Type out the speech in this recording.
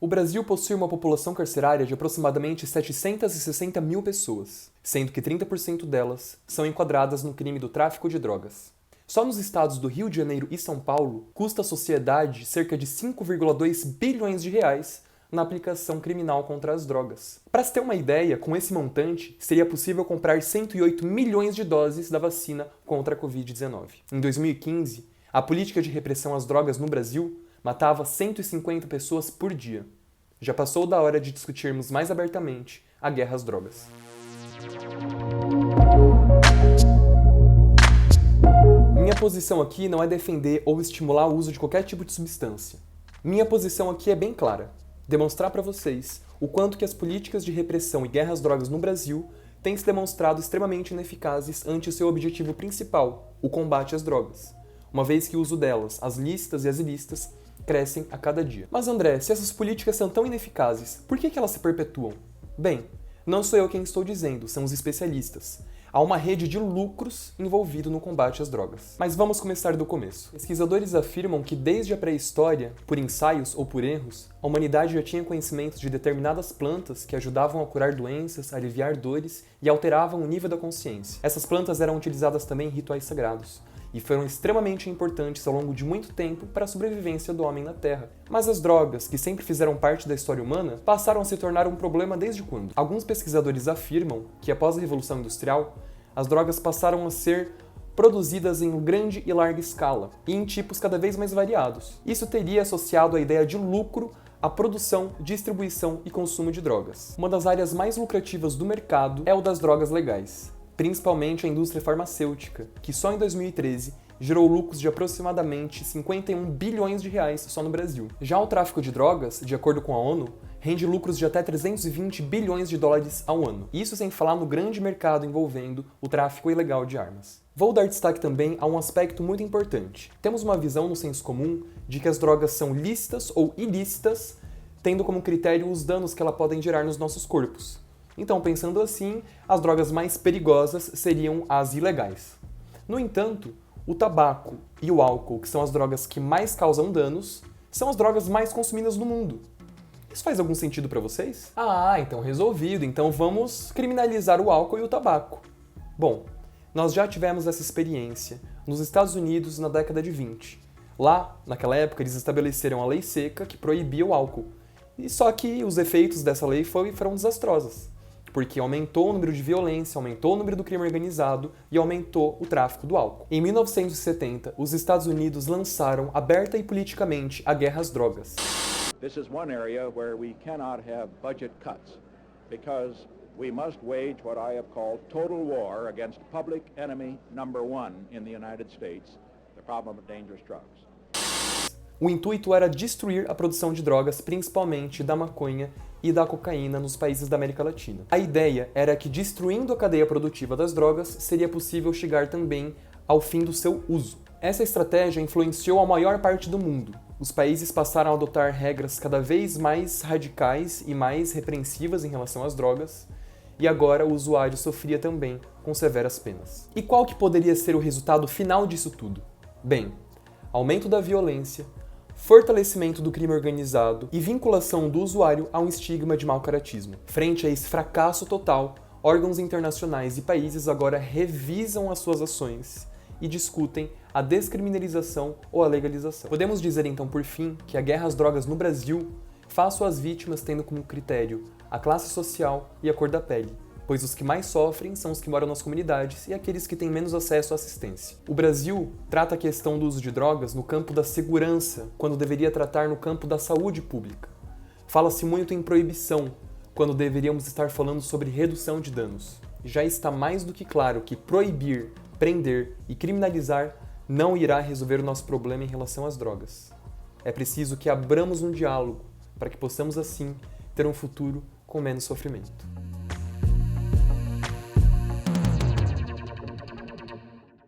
O Brasil possui uma população carcerária de aproximadamente 760 mil pessoas, sendo que 30% delas são enquadradas no crime do tráfico de drogas. Só nos estados do Rio de Janeiro e São Paulo, custa à sociedade cerca de 5,2 bilhões de reais na aplicação criminal contra as drogas. Para se ter uma ideia, com esse montante, seria possível comprar 108 milhões de doses da vacina contra a Covid-19. Em 2015, a política de repressão às drogas no Brasil matava 150 pessoas por dia. Já passou da hora de discutirmos mais abertamente a guerra às drogas. Minha posição aqui não é defender ou estimular o uso de qualquer tipo de substância. Minha posição aqui é bem clara: demonstrar para vocês o quanto que as políticas de repressão e guerra às drogas no Brasil têm se demonstrado extremamente ineficazes ante o seu objetivo principal, o combate às drogas, uma vez que o uso delas, as lícitas e as ilícitas, crescem a cada dia. Mas André, se essas políticas são tão ineficazes, por que elas se perpetuam? Bem, não sou eu quem estou dizendo, são os especialistas. Há uma rede de lucros envolvido no combate às drogas. Mas vamos começar do começo. Pesquisadores afirmam que desde a pré-história, por ensaios ou por erros, a humanidade já tinha conhecimento de determinadas plantas que ajudavam a curar doenças, aliviar dores e alteravam o nível da consciência. Essas plantas eram utilizadas também em rituais sagrados e foram extremamente importantes ao longo de muito tempo para a sobrevivência do homem na Terra. Mas as drogas, que sempre fizeram parte da história humana, passaram a se tornar um problema desde quando? Alguns pesquisadores afirmam que após a Revolução Industrial, as drogas passaram a ser produzidas em grande e larga escala, e em tipos cada vez mais variados. Isso teria associado a ideia de lucro à produção, distribuição e consumo de drogas. Uma das áreas mais lucrativas do mercado é o das drogas legais, principalmente a indústria farmacêutica, que só em 2013 gerou lucros de aproximadamente 51 bilhões de reais só no Brasil. Já o tráfico de drogas, de acordo com a ONU, rende lucros de até 320 bilhões de dólares ao ano. Isso sem falar no grande mercado envolvendo o tráfico ilegal de armas. Vou dar destaque também a um aspecto muito importante. Temos uma visão no senso comum de que as drogas são lícitas ou ilícitas, tendo como critério os danos que elas podem gerar nos nossos corpos. Então, pensando assim, as drogas mais perigosas seriam as ilegais. No entanto, o tabaco e o álcool, que são as drogas que mais causam danos, são as drogas mais consumidas no mundo. Isso faz algum sentido para vocês? Ah, então resolvido. Então vamos criminalizar o álcool e o tabaco. Bom, nós já tivemos essa experiência nos Estados Unidos na década de 20. Lá, naquela época, eles estabeleceram a lei seca que proibia o álcool. E só que os efeitos dessa lei foram desastrosos, porque aumentou o número de violência, aumentou o número do crime organizado e aumentou o tráfico do álcool. Em 1970, os Estados Unidos lançaram aberta e politicamente a guerra às drogas. This is one area where we cannot have budget cuts because we must wage what I have called total war against public enemy number one in the United States, the problem of dangerous drugs. O intuito era destruir a produção de drogas, principalmente da maconha e da cocaína nos países da América Latina. A ideia era que, destruindo a cadeia produtiva das drogas, seria possível chegar também ao fim do seu uso. Essa estratégia influenciou a maior parte do mundo. Os países passaram a adotar regras cada vez mais radicais e mais repreensivas em relação às drogas, e agora o usuário sofria também com severas penas. E qual que poderia ser o resultado final disso tudo? Bem, aumento da violência, fortalecimento do crime organizado e vinculação do usuário a um estigma de mau caratismo. Frente a esse fracasso total, órgãos internacionais e países agora revisam as suas ações e discutem a descriminalização ou a legalização. Podemos dizer então, por fim, que a guerra às drogas no Brasil faz suas vítimas tendo como critério a classe social e a cor da pele, pois os que mais sofrem são os que moram nas comunidades e aqueles que têm menos acesso à assistência. O Brasil trata a questão do uso de drogas no campo da segurança, quando deveria tratar no campo da saúde pública. Fala-se muito em proibição, quando deveríamos estar falando sobre redução de danos. Já está mais do que claro que proibir, prender e criminalizar não irá resolver o nosso problema em relação às drogas. É preciso que abramos um diálogo para que possamos, assim, ter um futuro com menos sofrimento.